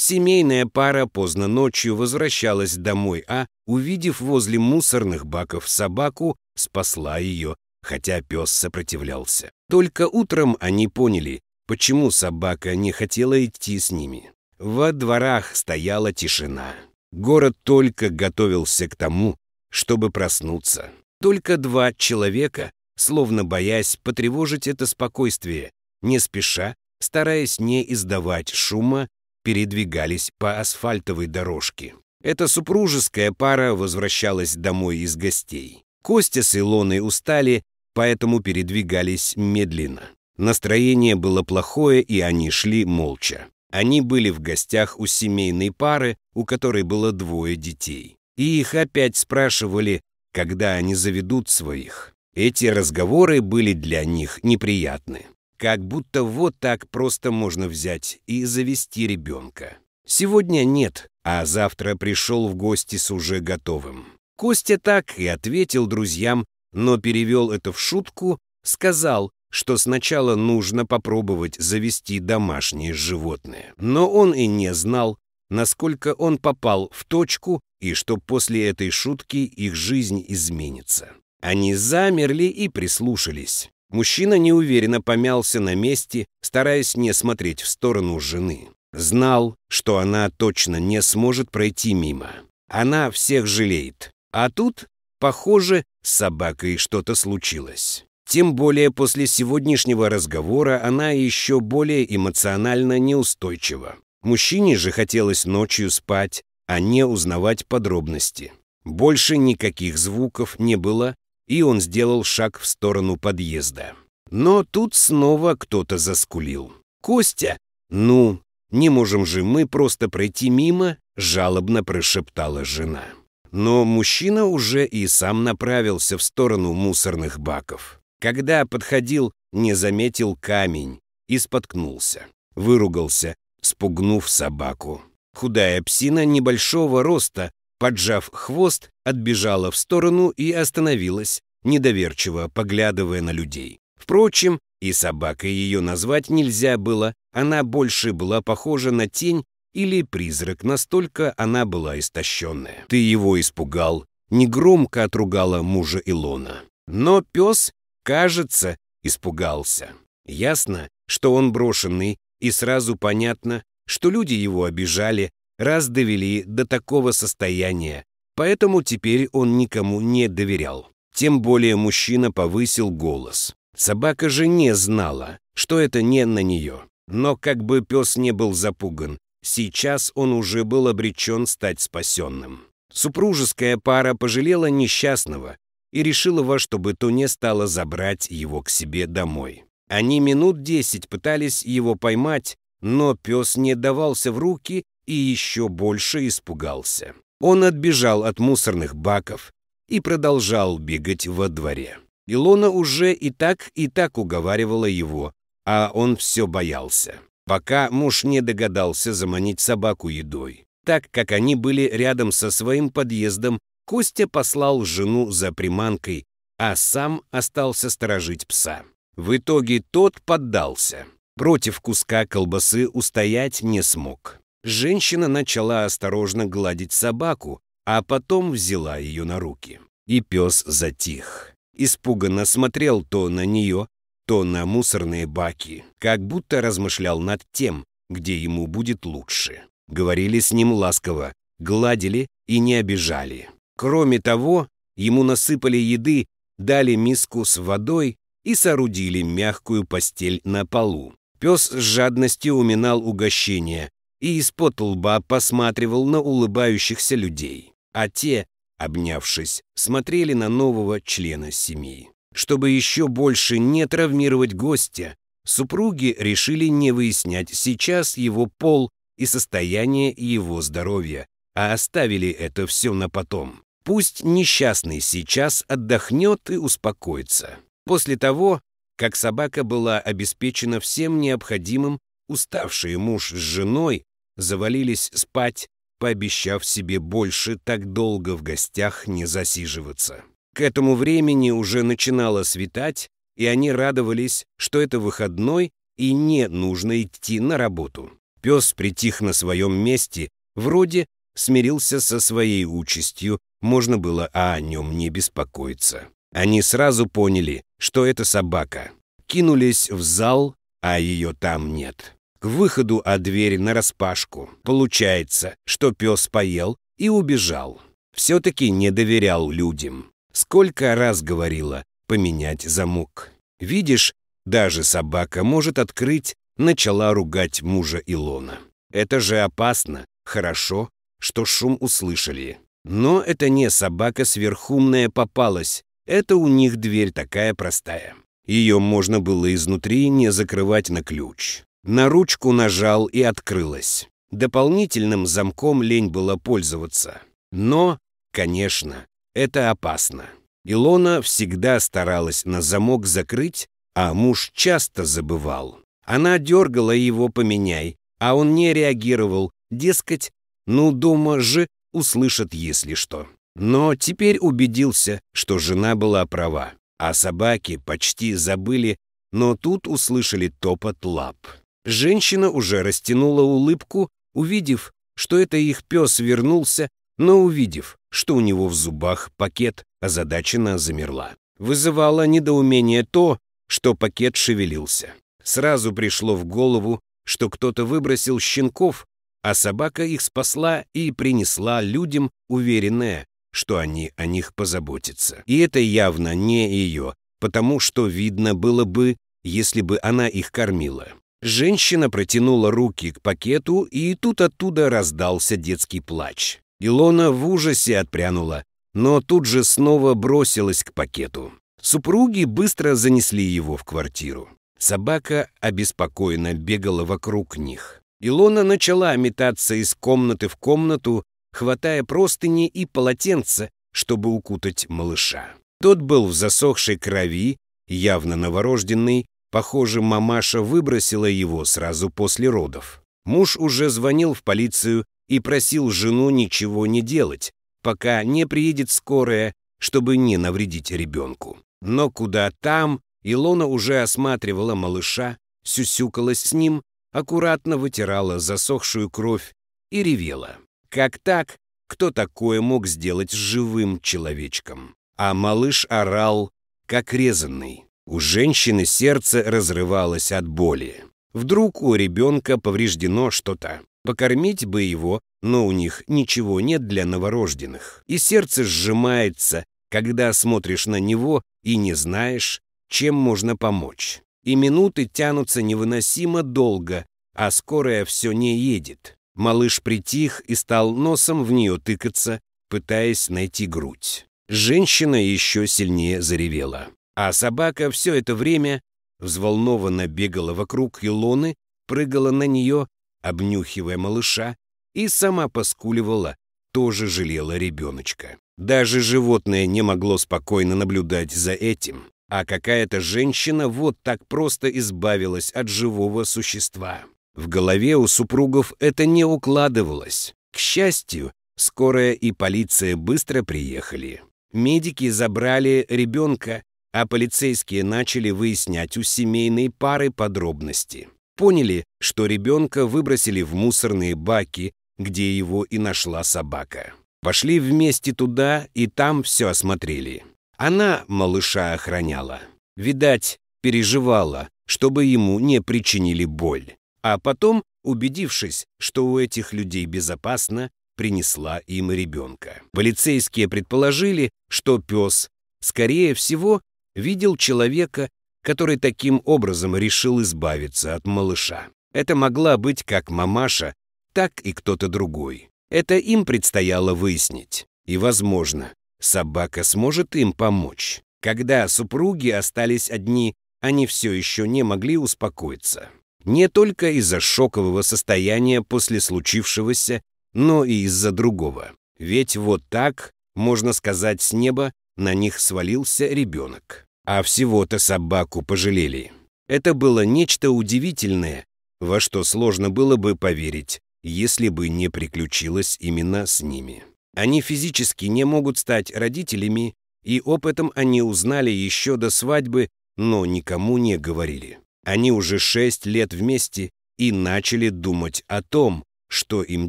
Семейная пара поздно ночью возвращалась домой, а, увидев возле мусорных баков собаку, спасла ее, хотя пес сопротивлялся. Только утром они поняли, почему собака не хотела идти с ними. Во дворах стояла тишина. Город только готовился к тому, чтобы проснуться. Только два человека, словно боясь потревожить это спокойствие, не спеша, стараясь не издавать шума, передвигались по асфальтовой дорожке. Эта супружеская пара возвращалась домой из гостей. Костя с Илоной устали, поэтому передвигались медленно. Настроение было плохое, и они шли молча. Они были в гостях у семейной пары, у которой было 2 детей. И их опять спрашивали, когда они заведут своих. Эти разговоры были для них неприятны. Как будто вот так просто можно взять и завести ребенка. Сегодня нет, а завтра пришел в гости с уже готовым. Костя так и ответил друзьям, но перевел это в шутку, сказал, что сначала нужно попробовать завести домашнее животное. Но он и не знал, насколько он попал в точку и что после этой шутки их жизнь изменится. Они замерли и прислушались. Мужчина неуверенно помялся на месте, стараясь не смотреть в сторону жены. Знал, что она точно не сможет пройти мимо. Она всех жалеет. А тут, похоже, с собакой что-то случилось. Тем более после сегодняшнего разговора она еще более эмоционально неустойчива. Мужчине же хотелось ночью спать, а не узнавать подробности. Больше никаких звуков не было, и он сделал шаг в сторону подъезда. Но тут снова кто-то заскулил. «Костя, ну, не можем же мы просто пройти мимо?» — жалобно прошептала жена. Но мужчина уже и сам направился в сторону мусорных баков. Когда подходил, не заметил камень и споткнулся. Выругался, спугнув собаку. Худая псина небольшого роста, поджав хвост, отбежала в сторону и остановилась, недоверчиво поглядывая на людей. Впрочем, и собакой ее назвать нельзя было, она больше была похожа на тень или призрак, настолько она была истощенная. «Ты его испугал», — негромко отругала мужа Илона. Но пес, кажется, испугался. Ясно, что он брошенный, и сразу понятно, что люди его обижали, раз довели до такого состояния, поэтому теперь он никому не доверял. Тем более мужчина повысил голос. Собака же не знала, что это не на нее. Но как бы пес не был запуган, сейчас он уже был обречен стать спасенным. Супружеская пара пожалела несчастного и решила во что бы то ни стало забрать его к себе домой. Они минут 10 пытались его поймать, но пес не давался в руки и еще больше испугался. Он отбежал от мусорных баков и продолжал бегать во дворе. Илона уже и так уговаривала его, а он все боялся, пока муж не догадался заманить собаку едой. Так как они были рядом со своим подъездом, Костя послал жену за приманкой, а сам остался сторожить пса. В итоге тот поддался. Против куска колбасы устоять не смог. Женщина начала осторожно гладить собаку, а потом взяла ее на руки. И пес затих. Испуганно смотрел то на нее, то на мусорные баки, как будто размышлял над тем, где ему будет лучше. Говорили с ним ласково, гладили и не обижали. Кроме того, ему насыпали еды, дали миску с водой и соорудили мягкую постель на полу. Пес с жадностью уминал угощение и из-под лба посматривал на улыбающихся людей, а те, обнявшись, смотрели на нового члена семьи. Чтобы еще больше не травмировать гостя, супруги решили не выяснять сейчас его пол и состояние его здоровья, а оставили это все на потом. Пусть несчастный сейчас отдохнет и успокоится. После того, как собака была обеспечена всем необходимым, уставшие муж с женой завалились спать, пообещав себе больше так долго в гостях не засиживаться. К этому времени уже начинало светать, и они радовались, что это выходной и не нужно идти на работу. Пес притих на своем месте, вроде смирился со своей участью, можно было о нем не беспокоиться. Они сразу поняли, что это собака. Кинулись в зал, а ее там нет. К выходу, а дверь нараспашку. Получается, что пес поел и убежал. Все-таки не доверял людям. Сколько раз говорила поменять замок. Видишь, даже собака может открыть, начала ругать мужа Илона. Это же опасно. Хорошо, что шум услышали. Но это не собака сверхумная попалась. Это у них дверь такая простая. Ее можно было изнутри не закрывать на ключ. На ручку нажал и открылась. Дополнительным замком лень было пользоваться. Но, конечно, это опасно. Илона всегда старалась на замок закрыть, а муж часто забывал. Она дергала его «поменяй», а он не реагировал, дескать, ну дома же услышат, если что. Но теперь убедился, что жена была права, а собаки почти забыли, но тут услышали топот лап. Женщина уже растянула улыбку, увидев, что это их пес вернулся, но увидев, что у него в зубах пакет, озадаченно замерла. Вызывало недоумение то, что пакет шевелился. Сразу пришло в голову, что кто-то выбросил щенков, а собака их спасла и принесла людям, уверенная, что они о них позаботятся. И это явно не ее, потому что видно было бы, если бы она их кормила. Женщина протянула руки к пакету, и тут оттуда раздался детский плач. Илона в ужасе отпрянула, но тут же снова бросилась к пакету. Супруги быстро занесли его в квартиру. Собака обеспокоенно бегала вокруг них. Илона начала метаться из комнаты в комнату, хватая простыни и полотенца, чтобы укутать малыша. Тот был в засохшей крови, явно новорожденный. Похоже, мамаша выбросила его сразу после родов. Муж уже звонил в полицию и просил жену ничего не делать, пока не приедет скорая, чтобы не навредить ребенку. Но куда там, Илона уже осматривала малыша, сюсюкалась с ним, аккуратно вытирала засохшую кровь и ревела. Как так? Кто такое мог сделать с живым человечком? А малыш орал, как резанный. У женщины сердце разрывалось от боли. Вдруг у ребенка повреждено что-то. Покормить бы его, но у них ничего нет для новорожденных. И сердце сжимается, когда смотришь на него и не знаешь, чем можно помочь. И минуты тянутся невыносимо долго, а скорая все не едет. Малыш притих и стал носом в нее тыкаться, пытаясь найти грудь. Женщина еще сильнее заревела. А собака все это время взволнованно бегала вокруг Илоны, прыгала на нее, обнюхивая малыша, и сама поскуливала, тоже жалела ребеночка. Даже животное не могло спокойно наблюдать за этим, а какая-то женщина вот так просто избавилась от живого существа. В голове у супругов это не укладывалось. К счастью, скорая и полиция быстро приехали. Медики забрали ребенка, а полицейские начали выяснять у семейной пары подробности. Поняли, что ребенка выбросили в мусорные баки, где его и нашла собака. Пошли вместе туда и там все осмотрели. Она малыша охраняла. Видать, переживала, чтобы ему не причинили боль. А потом, убедившись, что у этих людей безопасно, принесла им ребенка. Полицейские предположили, что пес, скорее всего, видел человека, который таким образом решил избавиться от малыша. Это могла быть как мамаша, так и кто-то другой. Это им предстояло выяснить. И, возможно, собака сможет им помочь. Когда супруги остались одни, они все еще не могли успокоиться. Не только из-за шокового состояния после случившегося, но и из-за другого. Ведь вот так, можно сказать, с неба на них свалился ребенок. А всего-то собаку пожалели. Это было нечто удивительное, во что сложно было бы поверить, если бы не приключилось именно с ними. Они физически не могут стать родителями, и об этом они узнали еще до свадьбы, но никому не говорили. Они уже 6 лет вместе и начали думать о том, что им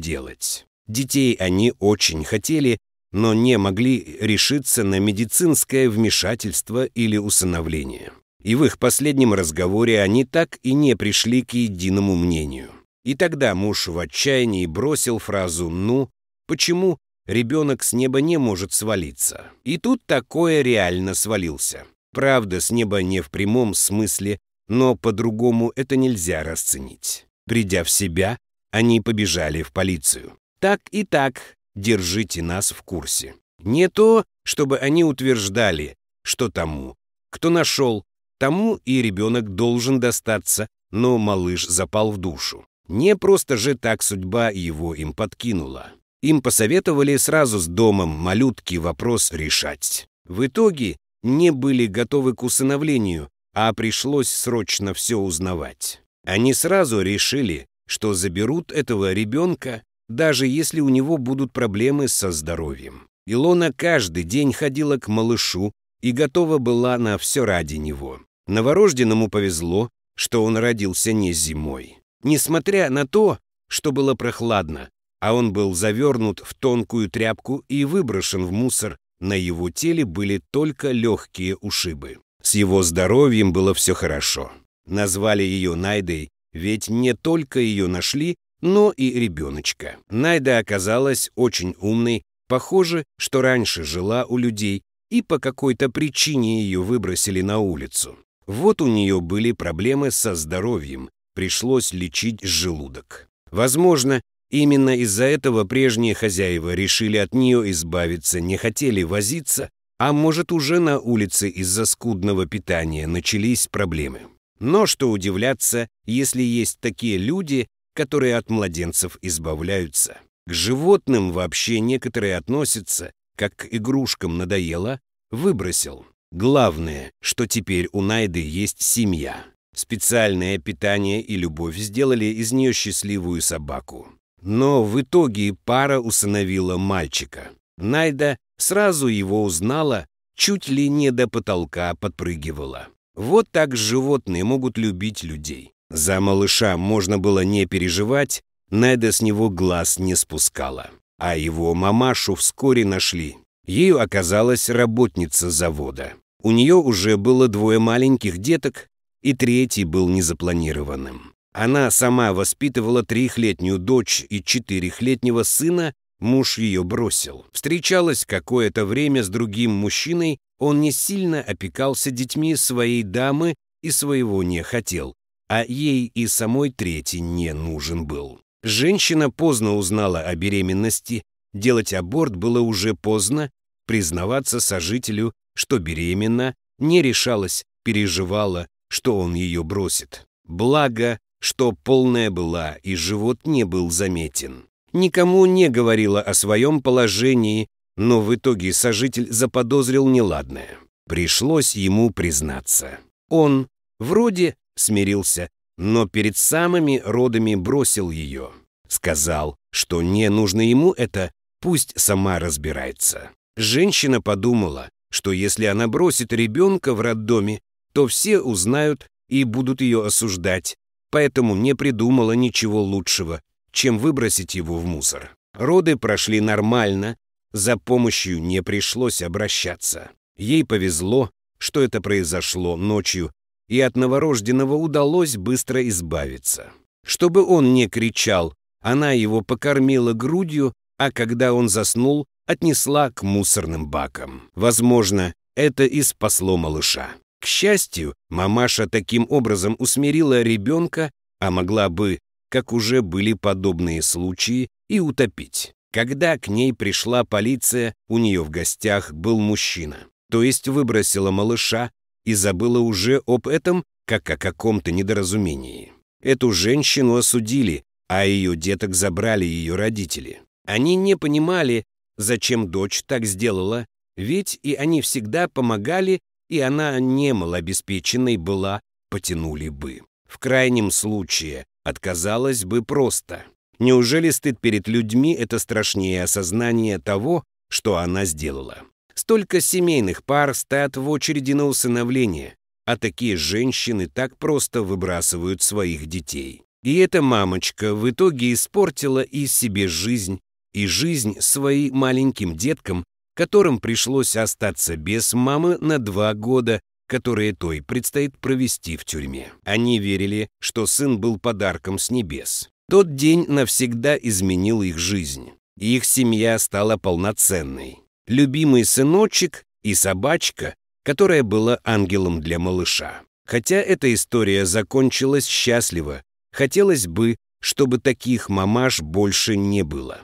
делать. Детей они очень хотели, но не могли решиться на медицинское вмешательство или усыновление. И в их последнем разговоре они так и не пришли к единому мнению. И тогда муж в отчаянии бросил фразу «ну, почему ребенок с неба не может свалиться?» И тут такое реально свалился. Правда, с неба не в прямом смысле, но по-другому это нельзя расценить. Придя в себя, они побежали в полицию. Так и так, держите нас в курсе. Не то, чтобы они утверждали, что тому, кто нашел, тому и ребенок должен достаться, но малыш запал в душу. Не просто же так судьба его им подкинула. Им посоветовали сразу с домом малютки вопрос решать. В итоге не были готовы к усыновлению, а пришлось срочно все узнавать. Они сразу решили, что заберут этого ребенка, даже если у него будут проблемы со здоровьем. Илона каждый день ходила к малышу и готова была на все ради него. Новорожденному повезло, что он родился не зимой. Несмотря на то, что было прохладно, а он был завернут в тонкую тряпку и выброшен в мусор, на его теле были только легкие ушибы. С его здоровьем было все хорошо. Назвали ее Найдой, ведь не только ее нашли, но и ребеночка. Найда оказалась очень умной, похоже, что раньше жила у людей, и по какой-то причине ее выбросили на улицу. Вот у нее были проблемы со здоровьем, пришлось лечить желудок. Возможно, именно из-за этого прежние хозяева решили от нее избавиться, не хотели возиться, а может, уже на улице из-за скудного питания начались проблемы. Но что удивляться, если есть такие люди, которые от младенцев избавляются. К животным вообще некоторые относятся, как к игрушкам надоело, выбросил. Главное, что теперь у Найды есть семья. Специальное питание и любовь сделали из нее счастливую собаку. Но в итоге пара усыновила мальчика. Найда сразу его узнала, чуть ли не до потолка подпрыгивала. Вот так животные могут любить людей. За малыша можно было не переживать, Найда с него глаз не спускала. А его мамашу вскоре нашли. Ею оказалась работница завода. У нее уже было 2 маленьких деток, и 3-й был незапланированным. Она сама воспитывала 3-летнюю дочь и 4-летнего сына, муж ее бросил. Встречалась какое-то время с другим мужчиной, он не сильно опекался детьми своей дамы и своего не хотел, а ей и самой 3-й не нужен был. Женщина поздно узнала о беременности, делать аборт было уже поздно, признаваться сожителю, что беременна, не решалась, переживала, что он ее бросит. Благо, что полная была, и живот не был заметен. Никому не говорила о своем положении, но в итоге сожитель заподозрил неладное. Пришлось ему признаться. Он вроде смирился, но перед самыми родами бросил ее. Сказал, что не нужно ему это, пусть сама разбирается. Женщина подумала, что если она бросит ребенка в роддоме, то все узнают и будут ее осуждать, поэтому не придумала ничего лучшего, чем выбросить его в мусор. Роды прошли нормально, за помощью не пришлось обращаться. Ей повезло, что это произошло ночью, и от новорожденного удалось быстро избавиться. Чтобы он не кричал, она его покормила грудью, а когда он заснул, отнесла к мусорным бакам. Возможно, это и спасло малыша. К счастью, мамаша таким образом усмирила ребенка, а могла бы, как уже были подобные случаи, и утопить. Когда к ней пришла полиция, у нее в гостях был мужчина. То есть выбросила малыша и забыла уже об этом, как о каком-то недоразумении. Эту женщину осудили, а ее деток забрали ее родители. Они не понимали, зачем дочь так сделала, ведь и они всегда помогали, и она не малообеспеченной была, потянули бы. В крайнем случае отказалась бы просто. Неужели стыд перед людьми — это страшнее осознание того, что она сделала? Столько семейных пар стоят в очереди на усыновление, а такие женщины так просто выбрасывают своих детей. И эта мамочка в итоге испортила и себе жизнь, и жизнь своим маленьким деткам, которым пришлось остаться без мамы на 2 года, которые той предстоит провести в тюрьме. Они верили, что сын был подарком с небес. Тот день навсегда изменил их жизнь. Их семья стала полноценной. Любимый сыночек и собачка, которая была ангелом для малыша. Хотя эта история закончилась счастливо, хотелось бы, чтобы таких мамаш больше не было.